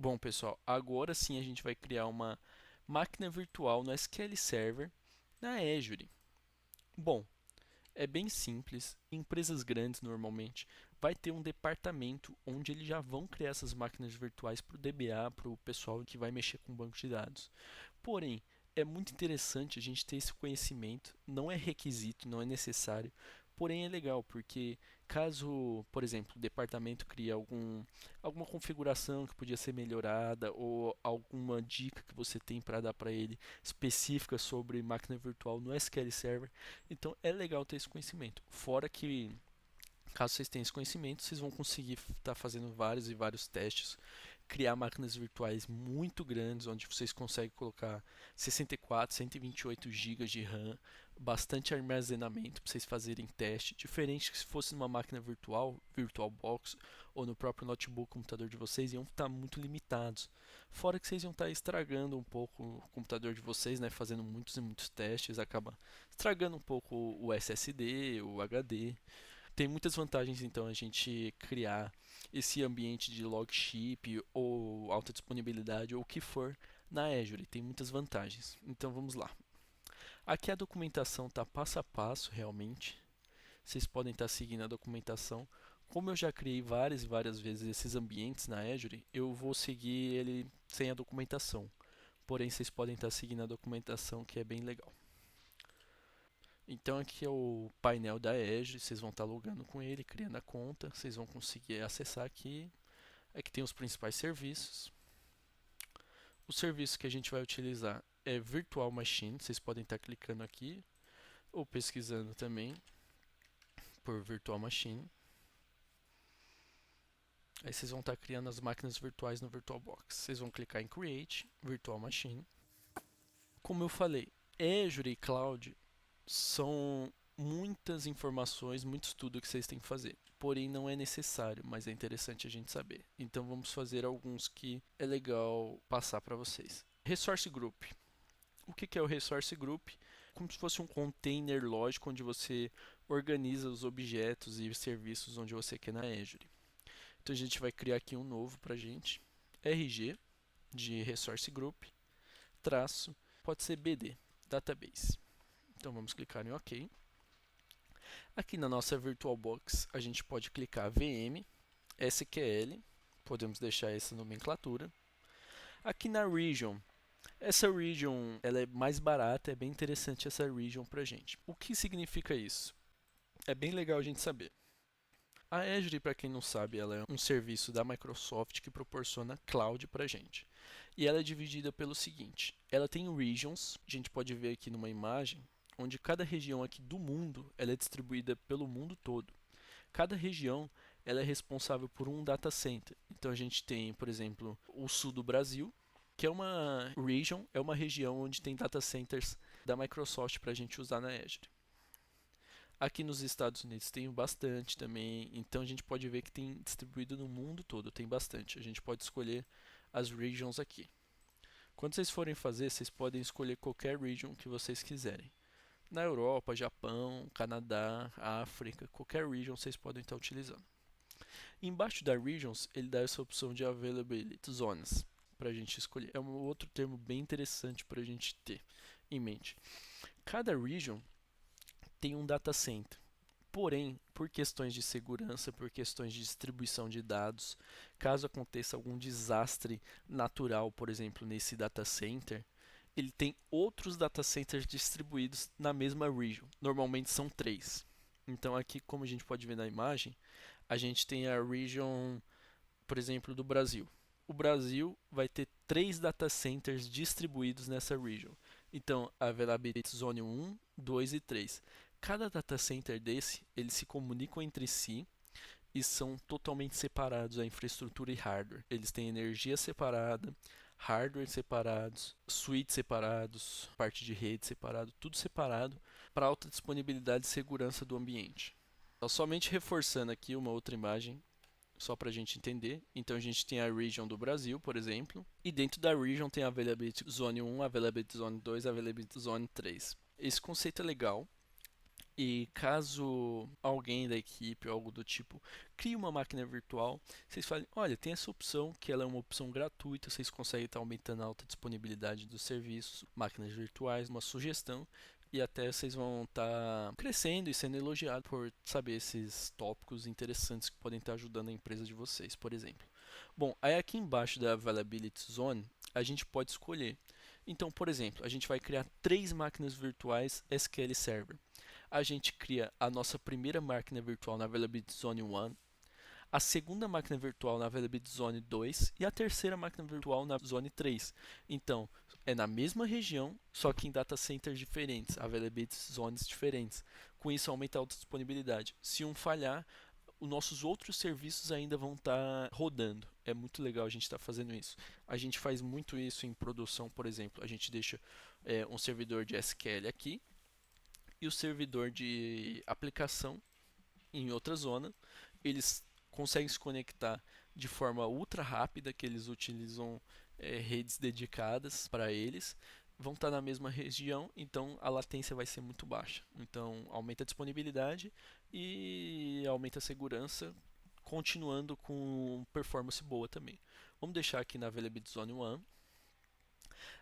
Bom, pessoal, agora sim a gente vai criar uma máquina virtual no SQL Server na Azure. Bom, é bem simples. Empresas grandes normalmente vai ter um departamento onde eles já vão criar essas máquinas virtuais para o DBA, para o pessoal que vai mexer com o banco de dados. Porém, é muito interessante a gente ter esse conhecimento, não é requisito, não é necessário, porém é legal, porque caso, por exemplo, o departamento crie alguma configuração que podia ser melhorada ou alguma dica que você tem para dar para ele específica sobre máquina virtual no SQL Server, então é legal ter esse conhecimento. Fora que caso vocês tenham esse conhecimento, vocês vão conseguir estar fazendo vários e vários testes, criar máquinas virtuais muito grandes, onde vocês conseguem colocar 64, 128 GB de RAM, bastante armazenamento para vocês fazerem teste, diferente que se fosse numa máquina virtual, VirtualBox, ou no próprio notebook, computador de vocês, iam estar muito limitados. Fora que vocês iam estar estragando um pouco o computador de vocês, né, fazendo muitos e muitos testes, acaba estragando um pouco o SSD, o HD. Tem muitas vantagens então a gente criar esse ambiente de logship ou alta disponibilidade ou o que for na Azure. Tem muitas vantagens. Então vamos lá. Aqui a documentação está passo a passo realmente. Vocês podem estar seguindo a documentação. Como eu já criei várias e várias vezes esses ambientes na Azure, eu vou seguir ele sem a documentação. Porém, vocês podem estar seguindo a documentação que é bem legal. Então aqui é o painel da Edge, vocês vão estar logando com ele, criando a conta, vocês vão conseguir acessar aqui. Aqui tem os principais serviços. O serviço que a gente vai utilizar é Virtual Machine, vocês podem estar clicando aqui ou pesquisando também por Virtual Machine. Aí vocês vão estar criando as máquinas virtuais no VirtualBox. Vocês vão clicar em Create Virtual Machine. Como eu falei, Azure e Cloud são muitas informações, muito estudo que vocês têm que fazer. Porém, não é necessário, mas é interessante a gente saber. Então, vamos fazer alguns que é legal passar para vocês. Resource Group. O que é o Resource Group? Como se fosse um container lógico onde você organiza os objetos e serviços onde você quer na Azure. Então, a gente vai criar aqui um novo para a gente. RG de Resource Group, traço, pode ser BD, Database. Então vamos clicar em OK. Aqui na nossa VirtualBox a gente pode clicar VM, SQL, podemos deixar essa nomenclatura. Aqui na Region, essa Region ela é mais barata, é bem interessante essa Region para a gente. O que significa isso? É bem legal a gente saber. A Azure, para quem não sabe, ela é um serviço da Microsoft que proporciona cloud para a gente. E ela é dividida pelo seguinte: ela tem regions, a gente pode ver aqui numa imagem, onde cada região aqui do mundo ela é distribuída pelo mundo todo. Cada região ela é responsável por um data center. Então a gente tem, por exemplo, o sul do Brasil, que é uma region, é uma região onde tem data centers da Microsoft para a gente usar na Azure. Aqui nos Estados Unidos tem bastante também, então a gente pode ver que tem distribuído no mundo todo, tem bastante. A gente pode escolher as regions aqui. Quando vocês forem fazer, vocês podem escolher qualquer region que vocês quiserem. Na Europa, Japão, Canadá, África, qualquer region vocês podem estar utilizando. Embaixo da regions, ele dá essa opção de availability zones para a gente escolher. É um outro termo bem interessante para a gente ter em mente. Cada region tem um data center. Porém, por questões de segurança, por questões de distribuição de dados, caso aconteça algum desastre natural, por exemplo, nesse data center, ele tem outros data centers distribuídos na mesma region. Normalmente são três. Então aqui, como a gente pode ver na imagem, a gente tem a region, por exemplo, do Brasil. O Brasil vai ter três data centers distribuídos nessa region. Então, a Availability Zone 1, 2 e 3. Cada data center desse, eles se comunicam entre si e são totalmente separados a infraestrutura e hardware. Eles têm energia separada, hardware separados, suítes separados, parte de rede separado, tudo separado para alta disponibilidade e segurança do ambiente. Então, somente reforçando aqui uma outra imagem, só para a gente entender. Então a gente tem a region do Brasil, por exemplo, e dentro da region tem a Availability Zone 1, Availability Zone 2, Availability Zone 3. Esse conceito é legal. E caso alguém da equipe ou algo do tipo crie uma máquina virtual, vocês falem, olha, tem essa opção que ela é uma opção gratuita, vocês conseguem estar aumentando a alta disponibilidade dos serviços, máquinas virtuais, uma sugestão, e até vocês vão estar crescendo e sendo elogiados por saber esses tópicos interessantes que podem estar ajudando a empresa de vocês, por exemplo. Bom, aí aqui embaixo da Availability Zone, a gente pode escolher. Então, por exemplo, a gente vai criar 3 máquinas virtuais SQL Server. A gente cria a nossa primeira máquina virtual na Availability Zone 1, a segunda máquina virtual na Availability Zone 2 e a terceira máquina virtual na Zone 3. Então, é na mesma região, só que em data centers diferentes, Availability Zones diferentes. Com isso, aumenta a disponibilidade. Se um falhar, os nossos outros serviços ainda vão estar rodando. É muito legal a gente estar fazendo isso. A gente faz muito isso em produção, por exemplo. A gente deixa um servidor de SQL aqui e o servidor de aplicação em outra zona. Eles conseguem se conectar de forma ultra rápida, que eles utilizam redes dedicadas para eles. Vão estar na mesma região, então a latência vai ser muito baixa. Então aumenta a disponibilidade e aumenta a segurança, continuando com performance boa também. Vamos deixar aqui na Availability Zone 1.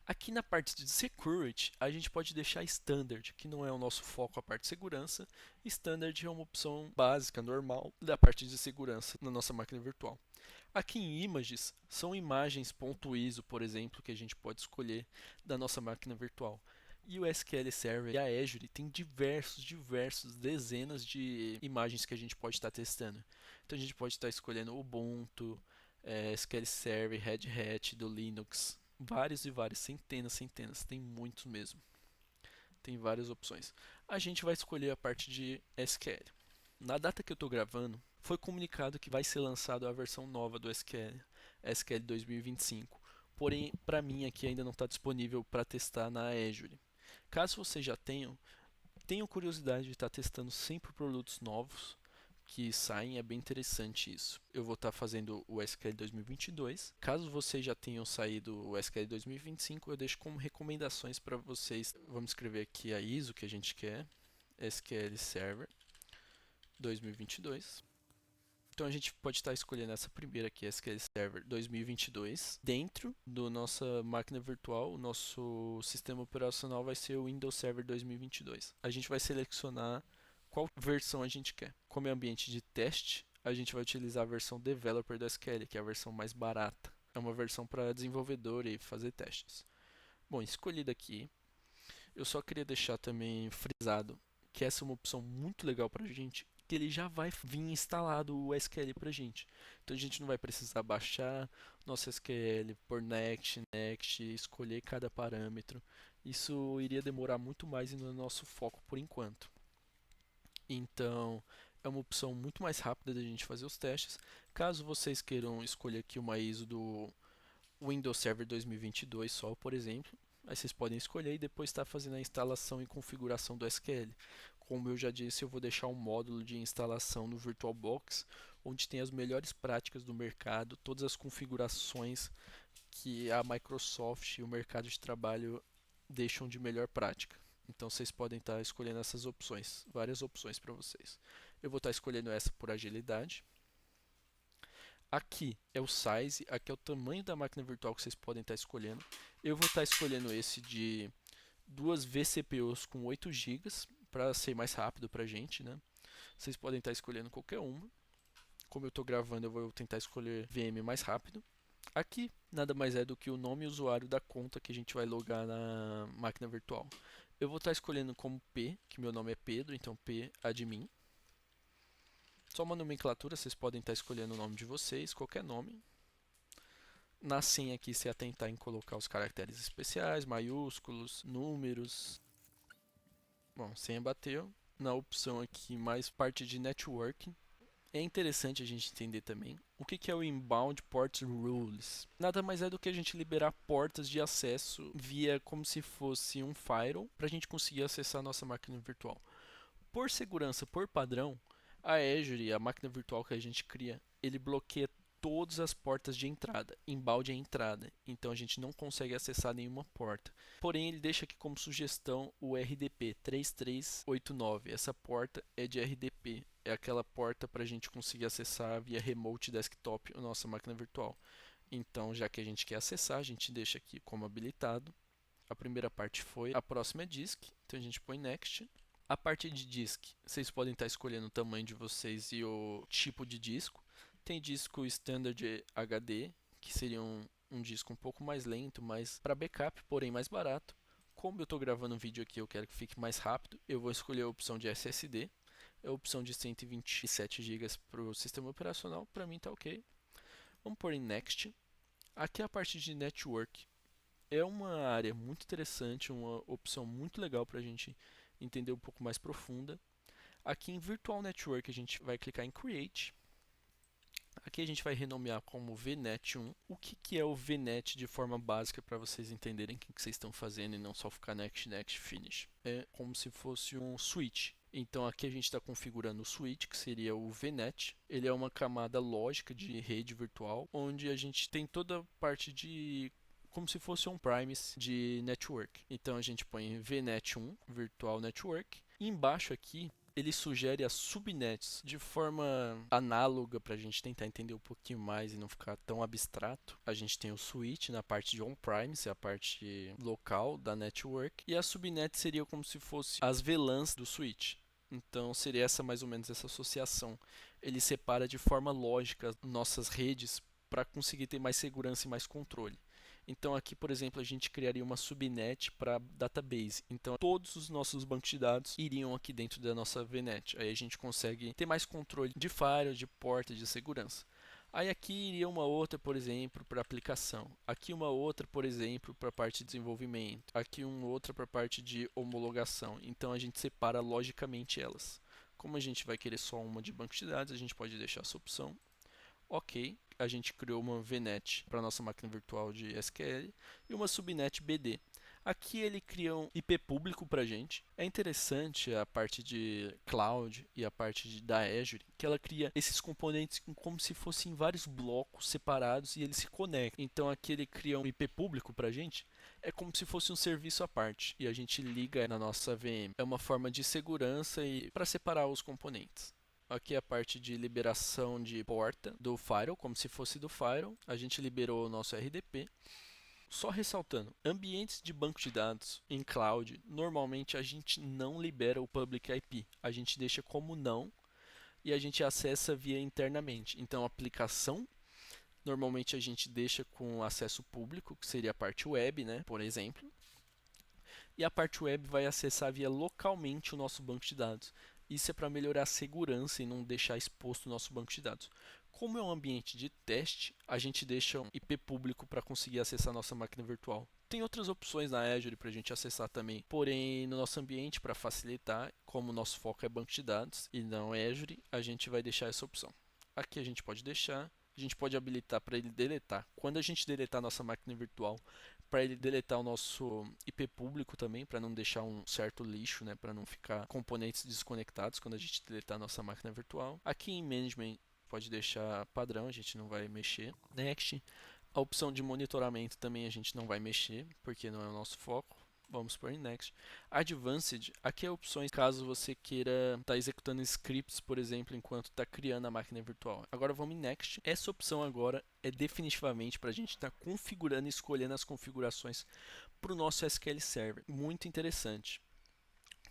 Aqui na parte de Security, a gente pode deixar Standard, que não é o nosso foco a parte de segurança. Standard é uma opção básica, normal, da parte de segurança na nossa máquina virtual. Aqui em Images, são imagens .iso, por exemplo, que a gente pode escolher da nossa máquina virtual. E o SQL Server e a Azure tem diversos, dezenas de imagens que a gente pode estar testando. Então a gente pode estar escolhendo Ubuntu, SQL Server, Red Hat, do Linux, vários, centenas, tem muitos mesmo. Tem várias opções. A gente vai escolher a parte de SQL. Na data que eu estou gravando, foi comunicado que vai ser lançado a versão nova do SQL, SQL 2025. Porém, para mim aqui ainda não está disponível para testar na Azure. Caso vocês já tenham curiosidade de estar testando sempre produtos novos que saem, é bem interessante isso. Eu vou estar fazendo o SQL 2022. Caso vocês já tenham saído o SQL 2025, eu deixo como recomendações para vocês. Vamos escrever aqui a ISO que a gente quer, SQL Server 2022. Então a gente pode estar escolhendo essa primeira aqui, SQL Server 2022. Dentro da nossa máquina virtual, o nosso sistema operacional vai ser o Windows Server 2022. A gente vai selecionar qual versão a gente quer. Como é ambiente de teste, a gente vai utilizar a versão Developer do SQL, que é a versão mais barata. É uma versão para desenvolvedor e fazer testes. Bom, escolhido aqui, eu só queria deixar também frisado que essa é uma opção muito legal para a gente, que ele já vai vir instalado o SQL para a gente. Então a gente não vai precisar baixar nosso SQL por next, escolher cada parâmetro. Isso iria demorar muito mais e no nosso foco por enquanto. Então é uma opção muito mais rápida da gente fazer os testes. Caso vocês queiram escolher aqui uma ISO do Windows Server 2022 só, por exemplo, aí vocês podem escolher e depois estar fazendo a instalação e configuração do SQL. Como eu já disse, eu vou deixar um módulo de instalação no VirtualBox, onde tem as melhores práticas do mercado, todas as configurações que a Microsoft e o mercado de trabalho deixam de melhor prática. Então vocês podem estar escolhendo essas opções, várias opções para vocês. Eu vou estar escolhendo essa por agilidade. Aqui é o size, aqui é o tamanho da máquina virtual que vocês podem estar escolhendo. Eu vou estar escolhendo esse de duas vCPUs com 8 GB para ser mais rápido para a gente, né? Vocês podem estar escolhendo qualquer uma. Como eu estou gravando, eu vou tentar escolher VM mais rápido. Aqui nada mais é do que o nome e usuário da conta que a gente vai logar na máquina virtual. Eu vou estar escolhendo como P, que meu nome é Pedro, então P admin. Só uma nomenclatura, vocês podem estar escolhendo o nome de vocês, qualquer nome. Na senha aqui, se atentar em colocar os caracteres especiais, maiúsculos, números. Bom, senha bateu. Na opção aqui, mais parte de networking. É interessante a gente entender também o que é o Inbound Port Rules. Nada mais é do que a gente liberar portas de acesso via como se fosse um firewall para a gente conseguir acessar a nossa máquina virtual. Por segurança, por padrão, a Azure, a máquina virtual que a gente cria, ele bloqueia todas as portas de entrada. Inbound é entrada, então a gente não consegue acessar nenhuma porta. Porém, ele deixa aqui como sugestão o RDP 3389. Essa porta é de RDP, é aquela porta para a gente conseguir acessar via remote desktop a nossa máquina virtual. Então, já que a gente quer acessar, a gente deixa aqui como habilitado. A primeira parte foi, a próxima é disk, então a gente põe next. A parte de disk, vocês podem estar escolhendo o tamanho de vocês e o tipo de disco. Tem disco standard HD, que seria um disco um pouco mais lento, mas para backup, porém mais barato. Como eu estou gravando um vídeo aqui, eu quero que fique mais rápido, eu vou escolher a opção de SSD. A opção de 127 GB para o sistema operacional, para mim está ok. Vamos pôr em next. Aqui é a parte de network. É uma área muito interessante, uma opção muito legal para a gente entender um pouco mais profunda. Aqui em Virtual Network a gente vai clicar em Create. Aqui a gente vai renomear como VNet1. O que é o VNet de forma básica para vocês entenderem o que vocês estão fazendo e não só ficar next, next, finish. É como se fosse um switch. Então aqui a gente está configurando o switch, que seria o VNet. Ele é uma camada lógica de rede virtual, onde a gente tem toda a parte de como se fosse um premise de network. Então a gente põe VNet1, Virtual Network. E embaixo aqui ele sugere as subnets de forma análoga para a gente tentar entender um pouquinho mais e não ficar tão abstrato. A gente tem o switch na parte de on-premise, a parte local da network, e a subnet seria como se fosse as VLANs do switch. Então seria essa mais ou menos essa associação. Ele separa de forma lógica nossas redes para conseguir ter mais segurança e mais controle. Então aqui, por exemplo, a gente criaria uma subnet para database. Então todos os nossos bancos de dados iriam aqui dentro da nossa VNet. Aí a gente consegue ter mais controle de firewall, de porta, de segurança. Aí aqui iria uma outra, por exemplo, para aplicação. Aqui uma outra, por exemplo, para a parte de desenvolvimento. Aqui uma outra para a parte de homologação. Então a gente separa logicamente elas. Como a gente vai querer só uma de banco de dados, a gente pode deixar essa opção. Ok, a gente criou uma VNet para a nossa máquina virtual de SQL e uma subnet BD. Aqui ele cria um IP público para a gente. É interessante a parte de cloud e a parte da Azure, que ela cria esses componentes como se fossem vários blocos separados e eles se conectam. Então aqui ele cria um IP público para a gente. É como se fosse um serviço à parte e a gente liga na nossa VM. É uma forma de segurança e para separar os componentes. Aqui é a parte de liberação de porta do firewall, como se fosse do firewall. A gente liberou o nosso RDP. Só ressaltando, ambientes de banco de dados em cloud, normalmente a gente não libera o public IP. A gente deixa como não e a gente acessa via internamente. Então, a aplicação, normalmente a gente deixa com acesso público, que seria a parte web, né, por exemplo. E a parte web vai acessar via localmente o nosso banco de dados. Isso é para melhorar a segurança e não deixar exposto o nosso banco de dados. Como é um ambiente de teste, a gente deixa um IP público para conseguir acessar a nossa máquina virtual. Tem outras opções na Azure para a gente acessar também, porém no nosso ambiente, para facilitar, como o nosso foco é banco de dados e não é Azure, a gente vai deixar essa opção. Aqui a gente pode deixar, a gente pode habilitar para ele deletar. Quando a gente deletar a nossa máquina virtual, para ele deletar o nosso IP público também, para não deixar um certo lixo, né, para não ficar componentes desconectados quando a gente deletar a nossa máquina virtual. Aqui em Management pode deixar padrão, a gente não vai mexer. Next, a opção de monitoramento também a gente não vai mexer, porque não é o nosso foco. Vamos por Next. Advanced, aqui é opções caso você queira estar executando scripts, por exemplo, enquanto está criando a máquina virtual. Agora vamos em Next. Essa opção agora é definitivamente para a gente estar configurando e escolhendo as configurações para o nosso SQL Server. Muito interessante.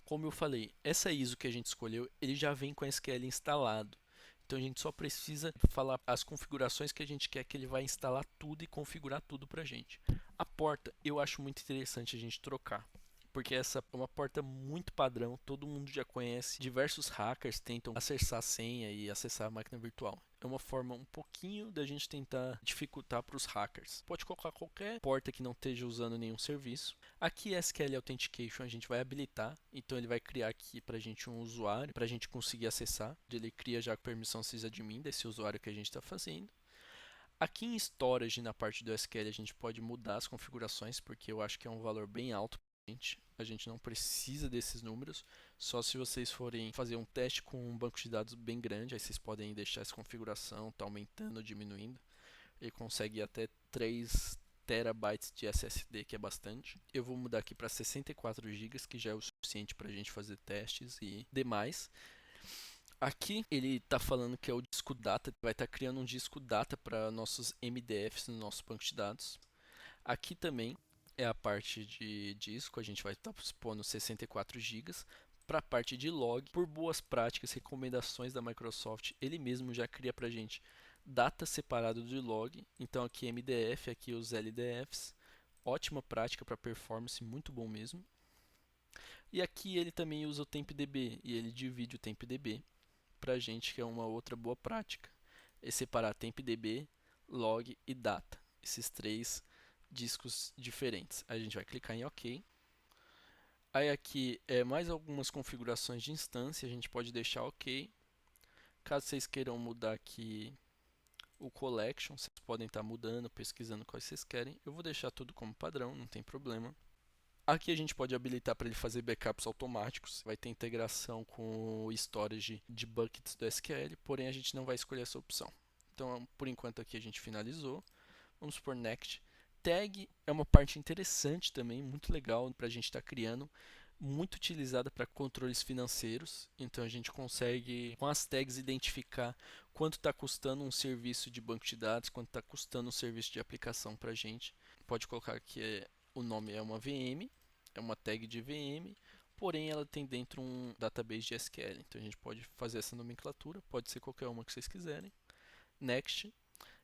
Como eu falei, essa ISO que a gente escolheu, ele já vem com a SQL instalado. Então a gente só precisa falar as configurações que a gente quer que ele vai instalar tudo e configurar tudo para a gente. A porta eu acho muito interessante a gente trocar, porque essa é uma porta muito padrão, todo mundo já conhece. Diversos hackers tentam acessar a senha e acessar a máquina virtual. É uma forma um pouquinho da gente tentar dificultar para os hackers. Pode colocar qualquer porta que não esteja usando nenhum serviço. Aqui SQL Authentication a gente vai habilitar, então ele vai criar aqui para a gente um usuário para a gente conseguir acessar. Ele cria já com permissão sysadmin desse usuário que a gente está fazendo. Aqui em Storage, na parte do SQL, a gente pode mudar as configurações, porque eu acho que é um valor bem alto. A gente não precisa desses números, só se vocês forem fazer um teste com um banco de dados bem grande, aí vocês podem deixar essa configuração, tá aumentando ou diminuindo. Ele consegue ir até 3 terabytes de SSD, que é bastante. Eu vou mudar aqui para 64 GB, que já é o suficiente para a gente fazer testes e demais. Aqui ele está falando que é o disco data, vai estar criando um disco data para nossos MDFs no nosso banco de dados. Aqui também é a parte de disco, a gente vai estar expondo 64 GB. Para a parte de log, por boas práticas, recomendações da Microsoft, ele mesmo já cria para a gente data separado de log. Então aqui MDF, aqui os LDFs. Ótima prática para performance, muito bom mesmo. E aqui ele também usa o TempDB e ele divide o TempDB para a gente, que é uma outra boa prática. É separar TempDB, log e data. Esses 3 discos diferentes. A gente vai clicar em OK. Aí aqui é mais algumas configurações de instância, a gente pode deixar OK. Caso vocês queiram mudar aqui o collection, vocês podem estar mudando, pesquisando quais vocês querem. Eu vou deixar tudo como padrão, não tem problema. Aqui a gente pode habilitar para ele fazer backups automáticos, vai ter integração com o storage de buckets do SQL, porém a gente não vai escolher essa opção. Então, por enquanto aqui a gente finalizou. Vamos por Next. Tag é uma parte interessante também, muito legal para a gente estar criando, muito utilizada para controles financeiros. Então a gente consegue, com as tags, identificar quanto está custando um serviço de banco de dados, quanto está custando um serviço de aplicação para a gente. Pode colocar que o nome é uma VM, é uma tag de VM, porém ela tem dentro um database de SQL. Então a gente pode fazer essa nomenclatura, pode ser qualquer uma que vocês quiserem. Next.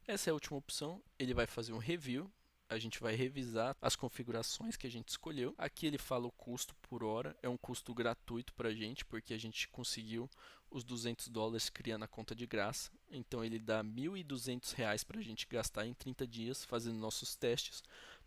Essa é a última opção, ele vai fazer um review, a gente vai revisar as configurações que a gente escolheu. Aqui ele fala o custo por hora, é um custo gratuito para a gente, porque a gente conseguiu os $200 criando a conta de graça. Então ele dá R$ 1.200 para a gente gastar em 30 dias fazendo nossos testes.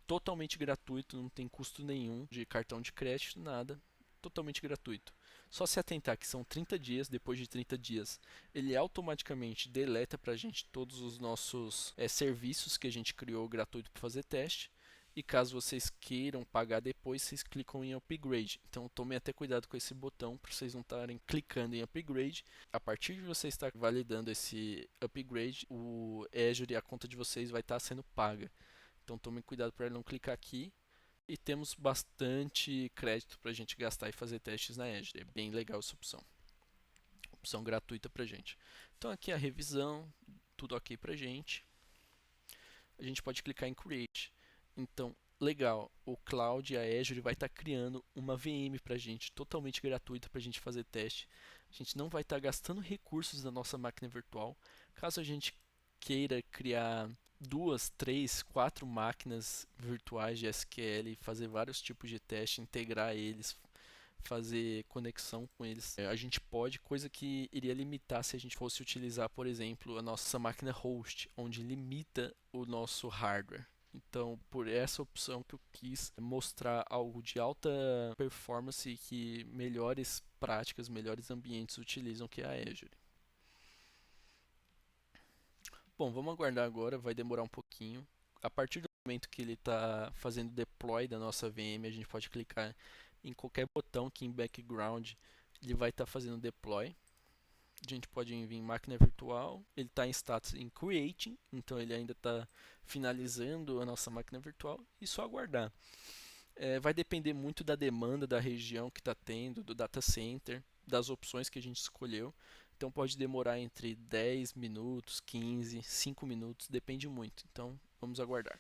Totalmente gratuito, não tem custo nenhum de cartão de crédito, nada. Totalmente gratuito. Só se atentar que são 30 dias, depois de 30 dias, ele automaticamente deleta para a gente todos os nossos serviços que a gente criou gratuito para fazer teste. E caso vocês queiram pagar depois, vocês clicam em Upgrade. Então tomem até cuidado com esse botão para vocês não estarem clicando em Upgrade. A partir de você estar validando esse Upgrade, o Azure e a conta de vocês vai estar sendo paga. Então tomem cuidado para não clicar aqui. E temos bastante crédito para a gente gastar e fazer testes na Azure. É bem legal essa opção. Opção gratuita para a gente. Então aqui é a revisão, tudo ok para a gente. A gente pode clicar em Create. Então, legal, o Cloud e a Azure vai estar criando uma VM para a gente, totalmente gratuita para a gente fazer teste. A gente não vai estar gastando recursos da nossa máquina virtual. Caso a gente queira criar 2, 3, 4 máquinas virtuais de SQL, fazer vários tipos de teste, integrar eles, fazer conexão com eles. A gente pode, coisa que iria limitar se a gente fosse utilizar, por exemplo, a nossa máquina host, onde limita o nosso hardware. Então, por essa opção que eu quis mostrar algo de alta performance que melhores práticas, melhores ambientes utilizam, que é a Azure. Bom, vamos aguardar agora, vai demorar um pouquinho. A partir do momento que ele está fazendo deploy da nossa VM, a gente pode clicar em qualquer botão aqui em background, ele vai estar fazendo deploy. A gente pode vir em máquina virtual, ele está em status em creating, então ele ainda está finalizando a nossa máquina virtual e só aguardar. Vai depender muito da demanda da região que está tendo, do data center, das opções que a gente escolheu. Então pode demorar entre 10 minutos, 15, 5 minutos, depende muito. Então vamos aguardar.